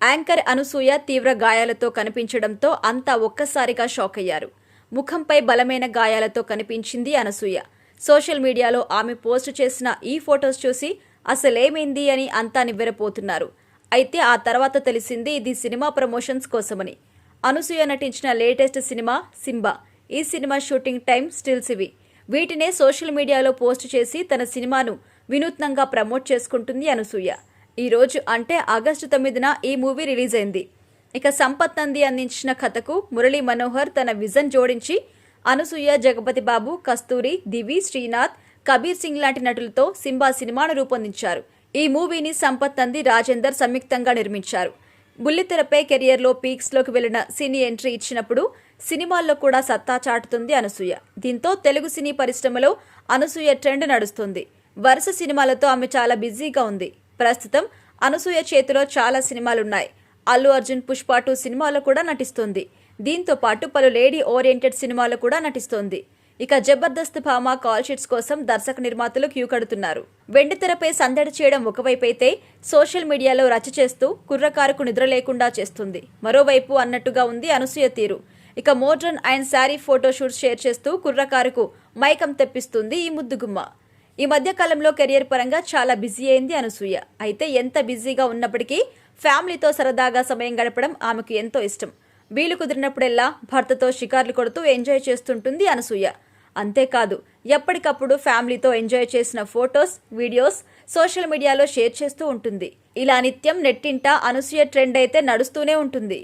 Anchor Anasuya తీవ్ర గాయాలతో కనిపించడంతో అంతా ఒక్కసారిగా షాక్ అయ్యారు. ముఖంపై బలమైన గాయాలతో కనిపించింది అనసూయ. సోషల్ మీడియాలో ఆమె పోస్టు చేసిన ఈ ఫొటోస్ చూసి అసలేమైంది అని అంతా నివ్వెరపోతున్నారు. అయితే ఆ తర్వాత తెలిసింది ఇది సినిమా ప్రమోషన్స్ కోసమని. అనసూయ నటించిన లేటెస్ట్ సినిమా సింబా. ఈ సినిమా షూటింగ్ టైం స్టిల్స్ ఇవి. వీటినే సోషల్ మీడియాలో పోస్టు చేసి తన సినిమాను వినూత్నంగా ప్రమోట్ చేసుకుంటుంది అనసూయ. ఈ రోజు అంటే ఆగస్టు 9న ఈ మూవీ రిలీజ్ అయింది. ఇక సంపత్ నంది అందించిన కథకు మురళీ మనోహర్ తన విజన్ జోడించి అనసూయ, జగపతి బాబు, కస్తూరి, దివి, శ్రీనాథ్, కబీర్ సింగ్ లాంటి నటులతో సింబా సినిమాను రూపొందించారు. ఈ మూవీని సంపత్ నంది, రాజేందర్ సంయుక్తంగా నిర్మించారు. బుల్లితెరపై కెరియర్లో పీక్స్లోకి వెళ్లిన సినీ ఎంట్రీ ఇచ్చినప్పుడు సినిమాల్లో కూడా సత్తా చాటుతుంది అనసూయ. దీంతో తెలుగు సినీ పరిశ్రమలో అనసూయ ట్రెండ్ నడుస్తుంది. వరుస సినిమాలతో ఆమె చాలా బిజీగా ఉంది. ప్రస్తుతం అనసూయ చేతిలో చాలా సినిమాలున్నాయి. అల్లు అర్జున్ పుష్ప 2 సినిమాలో కూడా నటిస్తోంది. దీంతో పాటు పలు లేడీ ఓరియంటెడ్ సినిమాలు కూడా నటిస్తోంది. ఇక జబర్దస్త్ భామ కాల్ షీట్స్ కోసం దర్శక నిర్మాతలు క్యూ కడుతున్నారు. వెండితెరపై సందడి చేయడం ఒకవైపైతే సోషల్ మీడియాలో రచ్చ చేస్తూ కుర్రకారుకు నిద్ర లేకుండా చేస్తుంది. మరోవైపు అన్నట్టుగా ఉంది అనసూయ తీరు. ఇక modern and sari photoshoots share చేస్తూ కుర్రకారుకు మైకం తెప్పిస్తుంది ఈ ముద్దుగుమ్మ. ఈ మధ్య కాలంలో కెరియర్ పరంగా చాలా బిజీ అయింది అనసూయ. అయితే ఎంత బిజీగా ఉన్నప్పటికీ ఫ్యామిలీతో సరదాగా సమయం గడపడం ఆమెకు ఎంతో ఇష్టం. వీలు కుదిరినప్పుడెల్లా భర్తతో షికార్లు కొడుతూ ఎంజాయ్ చేస్తుంటుంది అనసూయ. అంతేకాదు ఎప్పటికప్పుడు ఫ్యామిలీతో ఎంజాయ్ చేసిన ఫొటోస్, వీడియోస్ సోషల్ మీడియాలో షేర్ చేస్తూ ఉంటుంది. ఇలా నిత్యం నెట్టింట అనసూయ ట్రెండ్ అయితే నడుస్తూనే ఉంటుంది.